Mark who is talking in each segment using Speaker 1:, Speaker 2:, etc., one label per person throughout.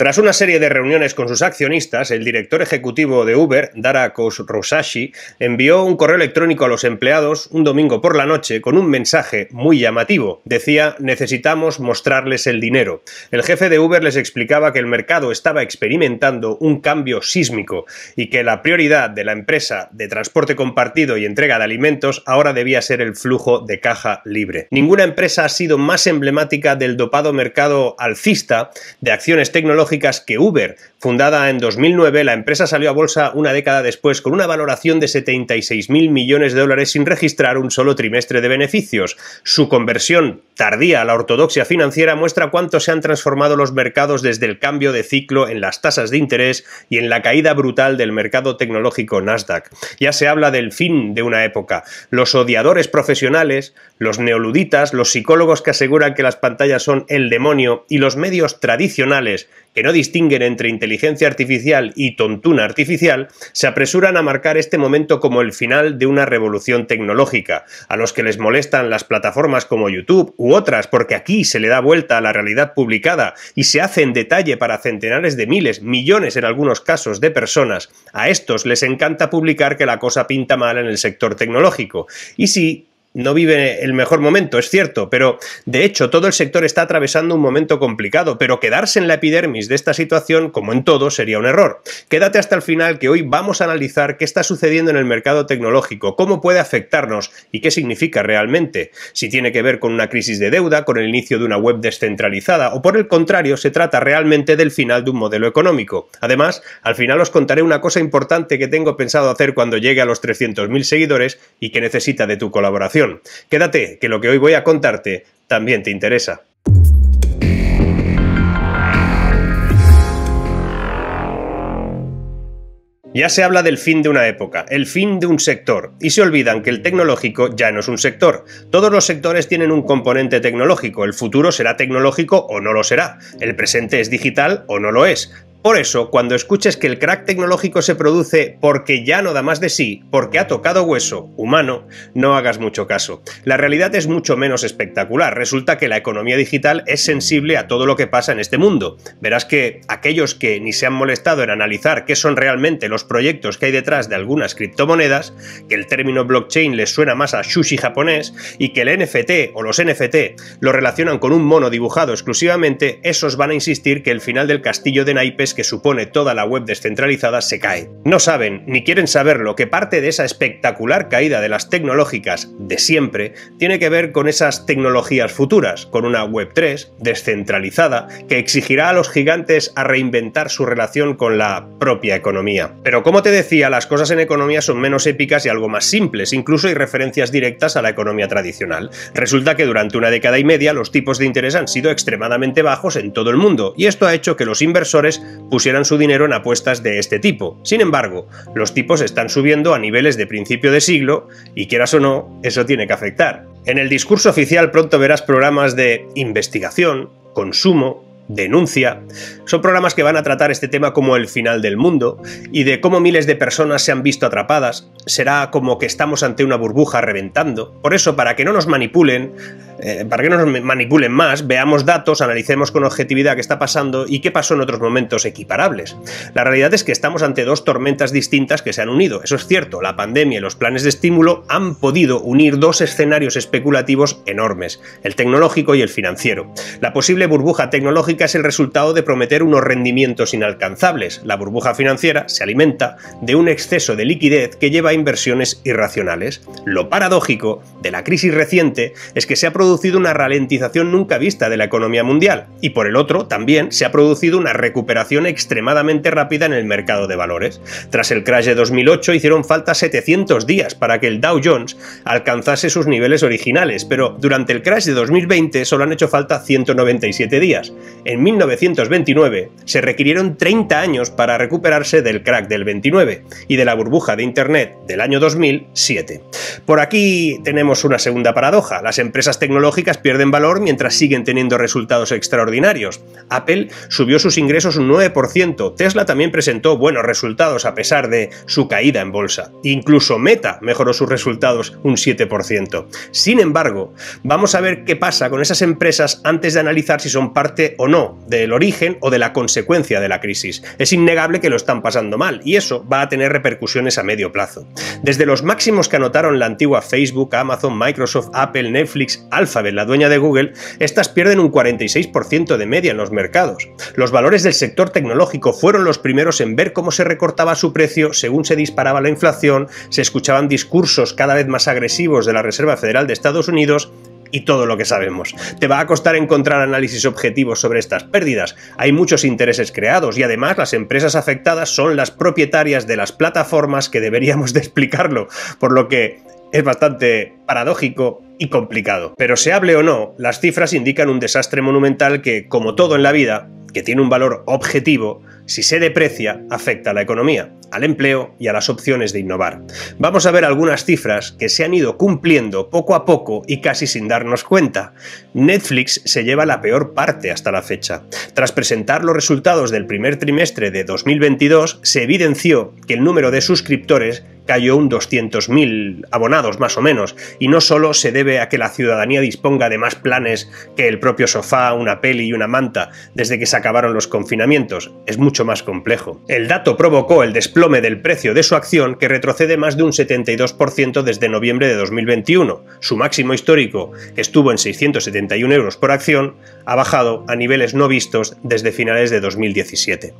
Speaker 1: Tras una serie de reuniones con sus accionistas, el director ejecutivo de Uber, Dara Khosrowshahi, envió un correo electrónico a los empleados un domingo por la noche con un mensaje muy llamativo. Decía: necesitamos mostrarles el dinero. El jefe de Uber les explicaba que el mercado estaba experimentando un cambio sísmico y que la prioridad de la empresa de transporte compartido y entrega de alimentos ahora debía ser el flujo de caja libre. Ninguna empresa ha sido más emblemática del dopado mercado alcista de acciones tecnológicas que Uber. Fundada en 2009, la empresa salió a bolsa una década después con una valoración de 76.000 millones de dólares sin registrar un solo trimestre de beneficios. Su conversión tardía a la ortodoxia financiera muestra cuánto se han transformado los mercados desde el cambio de ciclo en las tasas de interés y en la caída brutal del mercado tecnológico Nasdaq. Ya se habla del fin de una época. Los odiadores profesionales, los neoluditas, los psicólogos que aseguran que las pantallas son el demonio y los medios tradicionales que no distinguen entre inteligencia artificial y tontuna artificial, se apresuran a marcar este momento como el final de una revolución tecnológica. A los que les molestan las plataformas como YouTube u otras, porque aquí se le da vuelta a la realidad publicada y se hace en detalle para centenares de miles, millones en algunos casos de personas, a estos les encanta publicar que la cosa pinta mal en el sector tecnológico. Y sí, no vive el mejor momento, es cierto, pero de hecho todo el sector está atravesando un momento complicado, pero quedarse en la epidermis de esta situación, como en todo, sería un error. Quédate hasta el final, que hoy vamos a analizar qué está sucediendo en el mercado tecnológico, cómo puede afectarnos y qué significa realmente. Si tiene que ver con una crisis de deuda, con el inicio de una web descentralizada o por el contrario se trata realmente del final de un modelo económico. Además, al final os contaré una cosa importante que tengo pensado hacer cuando llegue a los 300.000 seguidores y que necesita de tu colaboración. Quédate, que lo que hoy voy a contarte también te interesa. Ya se habla del fin de una época, el fin de un sector, y se olvidan que el tecnológico ya no es un sector. Todos los sectores tienen un componente tecnológico, el futuro será tecnológico o no lo será, el presente es digital o no lo es. Por eso, cuando escuches que el crack tecnológico se produce porque ya no da más de sí, porque ha tocado hueso humano, no hagas mucho caso. La realidad es mucho menos espectacular. Resulta que la economía digital es sensible a todo lo que pasa en este mundo. Verás que aquellos que ni se han molestado en analizar qué son realmente los proyectos que hay detrás de algunas criptomonedas, que el término blockchain les suena más a sushi japonés y que el NFT o los NFT lo relacionan con un mono dibujado exclusivamente, esos van a insistir que el final del castillo de naipes que supone toda la web descentralizada se cae. No saben, ni quieren saberlo, que parte de esa espectacular caída de las tecnológicas de siempre tiene que ver con esas tecnologías futuras, con una web 3 descentralizada que exigirá a los gigantes a reinventar su relación con la propia economía. Pero como te decía, las cosas en economía son menos épicas y algo más simples, incluso hay referencias directas a la economía tradicional. Resulta que durante una década y media los tipos de interés han sido extremadamente bajos en todo el mundo, y esto ha hecho que los inversores pusieran su dinero en apuestas de este tipo. Sin embargo, los tipos están subiendo a niveles de principio de siglo y quieras o no, eso tiene que afectar. En el discurso oficial pronto verás programas de investigación, consumo, denuncia. Son programas que van a tratar este tema como el final del mundo y de cómo miles de personas se han visto atrapadas. Será como que estamos ante una burbuja reventando. Por eso, para que no nos manipulen, más, veamos datos, analicemos con objetividad qué está pasando y qué pasó en otros momentos equiparables. La realidad es que estamos ante dos tormentas distintas que se han unido. Eso es cierto, la pandemia y los planes de estímulo han podido unir dos escenarios especulativos enormes, el tecnológico y el financiero. La posible burbuja tecnológica es el resultado de prometer unos rendimientos inalcanzables. La burbuja financiera se alimenta de un exceso de liquidez que lleva a inversiones irracionales. Lo paradójico de la crisis reciente es que se ha producido una ralentización nunca vista de la economía mundial y por el otro también se ha producido una recuperación extremadamente rápida en el mercado de valores. Tras el crash de 2008 hicieron falta 700 días para que el Dow Jones alcanzase sus niveles originales, pero durante el crash de 2020 solo han hecho falta 197 días. En 1929 se requirieron 30 años para recuperarse del crack del 29 y de la burbuja de Internet del año 2007. Por aquí tenemos una segunda paradoja. Las empresas tecnológicas tecnológicas pierden valor mientras siguen teniendo resultados extraordinarios. Apple subió sus ingresos un 9%, Tesla también presentó buenos resultados a pesar de su caída en bolsa. Incluso Meta mejoró sus resultados un 7%. Sin embargo, vamos a ver qué pasa con esas empresas antes de analizar si son parte o no del origen o de la consecuencia de la crisis. Es innegable que lo están pasando mal y eso va a tener repercusiones a medio plazo. Desde los máximos que anotaron la antigua Facebook, Amazon, Microsoft, Apple, Netflix, Alphabet, la dueña de Google, estas pierden un 46% de media en los mercados. Los valores del sector tecnológico fueron los primeros en ver cómo se recortaba su precio según se disparaba la inflación, se escuchaban discursos cada vez más agresivos de la Reserva Federal de Estados Unidos y todo lo que sabemos. Te va a costar encontrar análisis objetivos sobre estas pérdidas. Hay muchos intereses creados y además las empresas afectadas son las propietarias de las plataformas que deberíamos de explicarlo, por lo que es bastante paradójico y complicado. Pero se hable o no, las cifras indican un desastre monumental que, como todo en la vida, que tiene un valor objetivo, si se deprecia, afecta a la economía, al empleo y a las opciones de innovar. Vamos a ver algunas cifras que se han ido cumpliendo poco a poco y casi sin darnos cuenta. Netflix se lleva la peor parte hasta la fecha. Tras presentar los resultados del primer trimestre de 2022, se evidenció que el número de suscriptores cayó un 200.000 abonados más o menos, y no solo se debe a que la ciudadanía disponga de más planes que el propio sofá, una peli y una manta desde que se acabaron los confinamientos, es mucho más complejo. El dato provocó el desplome del precio de su acción, que retrocede más de un 72% desde noviembre de 2021. Su máximo histórico, que estuvo en 671 euros por acción, ha bajado a niveles no vistos desde finales de 2017.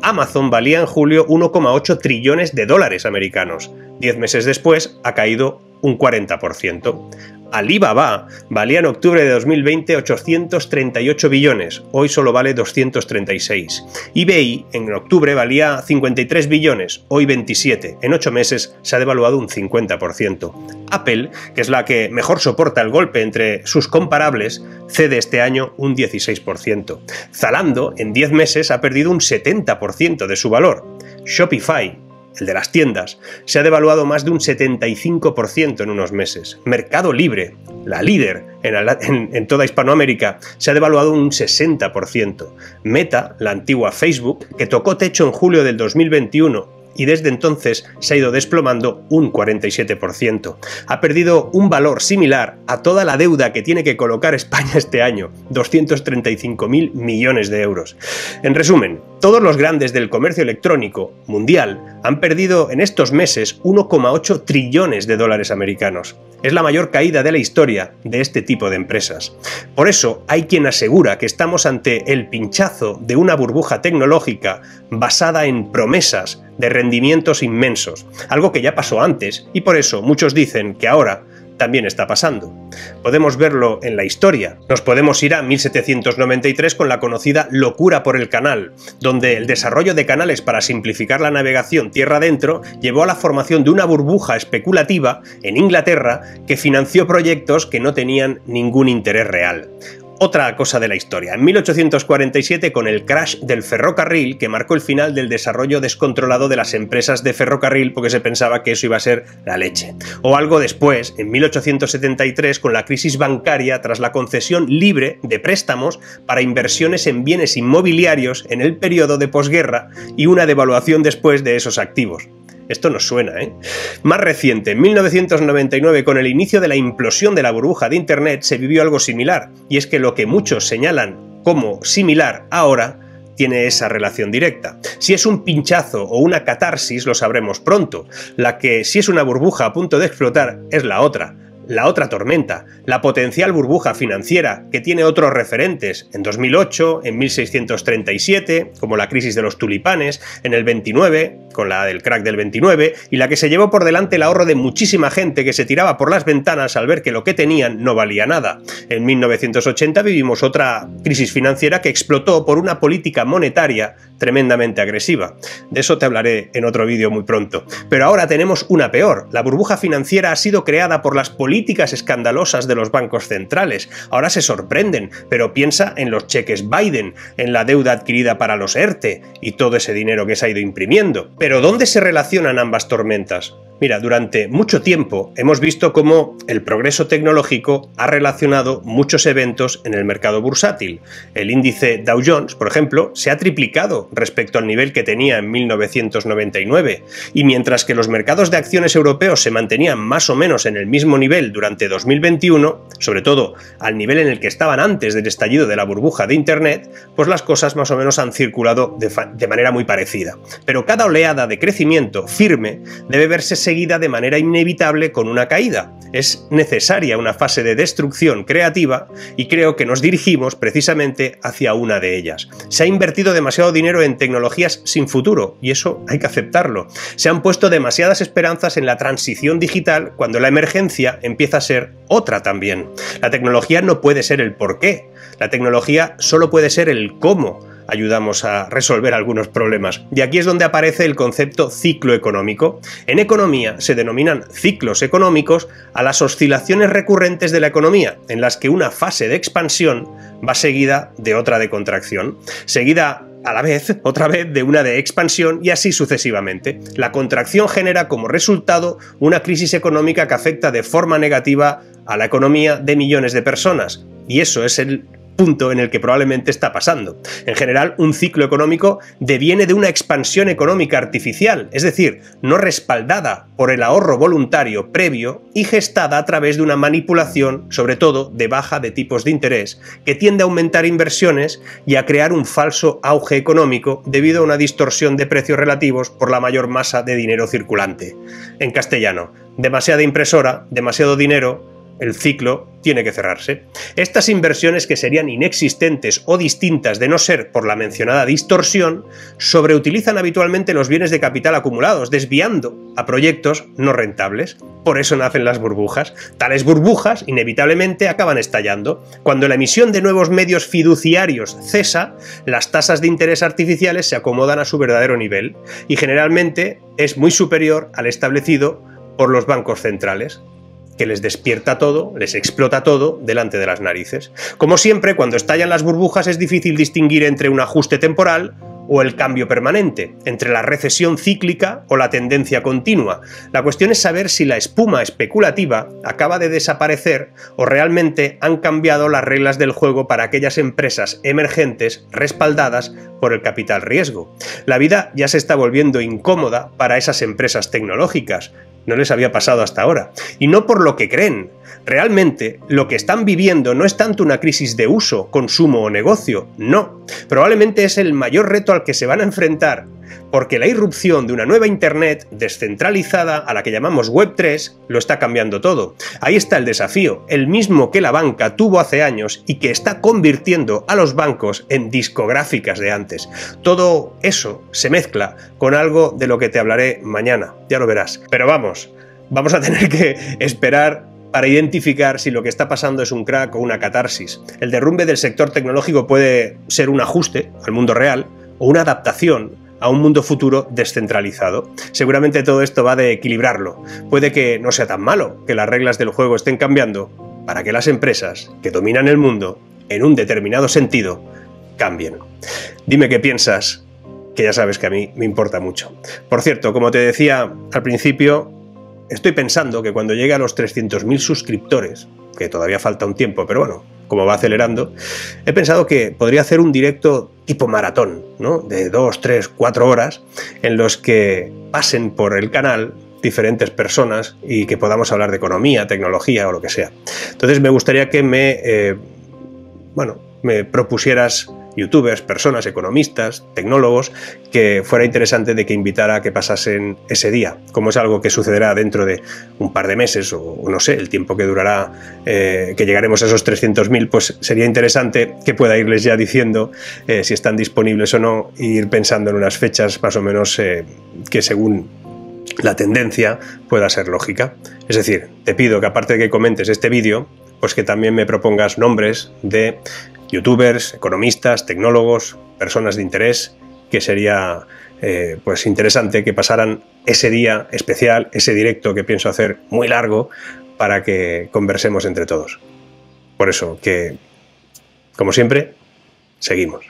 Speaker 1: Amazon valía en julio 1,8 trillones de dólares americanos. 10 meses después ha caído un 40%. Alibaba valía en octubre de 2020 838 billones, hoy solo vale 236. eBay en octubre valía 53 billones, hoy 27. En 8 meses se ha devaluado un 50%. Apple, que es la que mejor soporta el golpe entre sus comparables, cede este año un 16%. Zalando en 10 meses ha perdido un 70% de su valor. Shopify, el de las tiendas, se ha devaluado más de un 75% en unos meses. Mercado Libre, la líder en toda Hispanoamérica, se ha devaluado un 60%. Meta, la antigua Facebook, que tocó techo en julio del 2021 y desde entonces se ha ido desplomando un 47%. Ha perdido un valor similar a toda la deuda que tiene que colocar España este año, 235.000 millones de euros. En resumen, todos los grandes del comercio electrónico mundial han perdido en estos meses 1,8 trillones de dólares americanos. Es la mayor caída de la historia de este tipo de empresas. Por eso hay quien asegura que estamos ante el pinchazo de una burbuja tecnológica basada en promesas de rendimientos inmensos, algo que ya pasó antes y por eso muchos dicen que ahora también está pasando. Podemos verlo en la historia. Nos podemos ir a 1793 con la conocida locura por el canal, donde el desarrollo de canales para simplificar la navegación tierra adentro llevó a la formación de una burbuja especulativa en Inglaterra que financió proyectos que no tenían ningún interés real. Otra cosa de la historia. En 1847, con el crash del ferrocarril, que marcó el final del desarrollo descontrolado de las empresas de ferrocarril porque se pensaba que eso iba a ser la leche. O algo después, en 1873, con la crisis bancaria tras la concesión libre de préstamos para inversiones en bienes inmobiliarios en el periodo de posguerra y una devaluación después de esos activos. Esto nos suena, ¿eh? Más reciente, en 1999, con el inicio de la implosión de la burbuja de Internet, se vivió algo similar, y es que lo que muchos señalan como similar ahora tiene esa relación directa. Si es un pinchazo o una catarsis lo sabremos pronto. La que, si es una burbuja a punto de explotar, es la otra tormenta, la potencial burbuja financiera que tiene otros referentes en 2008, en 1637, como la crisis de los tulipanes, en el 29, con la del crack del 29, y la que se llevó por delante el ahorro de muchísima gente que se tiraba por las ventanas al ver que lo que tenían no valía nada. En 1980 vivimos otra crisis financiera que explotó por una política monetaria tremendamente agresiva. De eso te hablaré en otro vídeo muy pronto. Pero ahora tenemos una peor. La burbuja financiera ha sido creada por las políticas escandalosas de los bancos centrales. Ahora se sorprenden, pero piensa en los cheques Biden, en la deuda adquirida para los ERTE y todo ese dinero que se ha ido imprimiendo. Pero ¿dónde se relacionan ambas tormentas? Mira, durante mucho tiempo hemos visto cómo el progreso tecnológico ha relacionado muchos eventos en el mercado bursátil. El índice Dow Jones, por ejemplo, se ha triplicado respecto al nivel que tenía en 1999, y mientras que los mercados de acciones europeos se mantenían más o menos en el mismo nivel durante 2021, sobre todo al nivel en el que estaban antes del estallido de la burbuja de Internet, pues las cosas más o menos han circulado de manera muy parecida. Pero cada oleada de crecimiento firme debe verse seguida de manera inevitable con una caída. Es necesaria una fase de destrucción creativa y creo que nos dirigimos precisamente hacia una de ellas. Se ha invertido demasiado dinero en tecnologías sin futuro y eso hay que aceptarlo. Se han puesto demasiadas esperanzas en la transición digital cuando la emergencia empieza a ser otra también. La tecnología no puede ser el porqué, la tecnología solo puede ser el cómo ayudamos a resolver algunos problemas. Y aquí es donde aparece el concepto ciclo económico. En economía se denominan ciclos económicos a las oscilaciones recurrentes de la economía, en las que una fase de expansión va seguida de otra de contracción, seguida a la vez, otra vez, de una de expansión y así sucesivamente. La contracción genera como resultado una crisis económica que afecta de forma negativa a la economía de millones de personas. Y eso es el punto en el que probablemente está pasando. En general, un ciclo económico deviene de una expansión económica artificial, es decir, no respaldada por el ahorro voluntario previo y gestada a través de una manipulación, sobre todo de baja de tipos de interés, que tiende a aumentar inversiones y a crear un falso auge económico debido a una distorsión de precios relativos por la mayor masa de dinero circulante. En castellano, demasiada impresora, demasiado dinero, el ciclo tiene que cerrarse. Estas inversiones, que serían inexistentes o distintas de no ser por la mencionada distorsión, sobreutilizan habitualmente los bienes de capital acumulados, desviando a proyectos no rentables. Por eso nacen las burbujas. Tales burbujas inevitablemente acaban estallando. Cuando la emisión de nuevos medios fiduciarios cesa, las tasas de interés artificiales se acomodan a su verdadero nivel y generalmente es muy superior al establecido por los bancos centrales, que les despierta todo, les explota todo delante de las narices. Como siempre, cuando estallan las burbujas es difícil distinguir entre un ajuste temporal o el cambio permanente, entre la recesión cíclica o la tendencia continua. La cuestión es saber si la espuma especulativa acaba de desaparecer o realmente han cambiado las reglas del juego para aquellas empresas emergentes respaldadas por el capital riesgo. La vida ya se está volviendo incómoda para esas empresas tecnológicas. No les había pasado hasta ahora. Y no por lo que creen. Realmente, lo que están viviendo no es tanto una crisis de uso, consumo o negocio. No. Probablemente es el mayor reto al que se van a enfrentar, porque la irrupción de una nueva Internet descentralizada, a la que llamamos Web 3, lo está cambiando todo. Ahí está el desafío, el mismo que la banca tuvo hace años y que está convirtiendo a los bancos en discográficas de antes. Todo eso se mezcla con algo de lo que te hablaré mañana, ya lo verás. Pero vamos a tener que esperar para identificar si lo que está pasando es un crack o una catarsis. El derrumbe del sector tecnológico puede ser un ajuste al mundo real o una adaptación a un mundo futuro descentralizado. Seguramente todo esto va de equilibrarlo. Puede que no sea tan malo que las reglas del juego estén cambiando para que las empresas que dominan el mundo en un determinado sentido cambien. Dime qué piensas, que ya sabes que a mí me importa mucho. Por cierto, como te decía al principio, estoy pensando que cuando llegue a los 300.000 suscriptores, que todavía falta un tiempo, pero bueno, como va acelerando, he pensado que podría hacer un directo tipo maratón, ¿no? De 2, 3, 4 horas, en los que pasen por el canal diferentes personas y que podamos hablar de economía, tecnología o lo que sea. Entonces me gustaría que me propusieras youtubers, personas, economistas, tecnólogos, que fuera interesante de que invitara a que pasasen ese día. Como es algo que sucederá dentro de un par de meses o no sé, el tiempo que durará que llegaremos a esos 300.000, pues sería interesante que pueda irles ya diciendo si están disponibles o no, e ir pensando en unas fechas más o menos que según la tendencia pueda ser lógica. Es decir, te pido que aparte de que comentes este vídeo, pues que también me propongas nombres de youtubers, economistas, tecnólogos, personas de interés, que sería pues interesante que pasaran ese día especial, ese directo que pienso hacer muy largo, para que conversemos entre todos. Por eso que, como siempre, seguimos.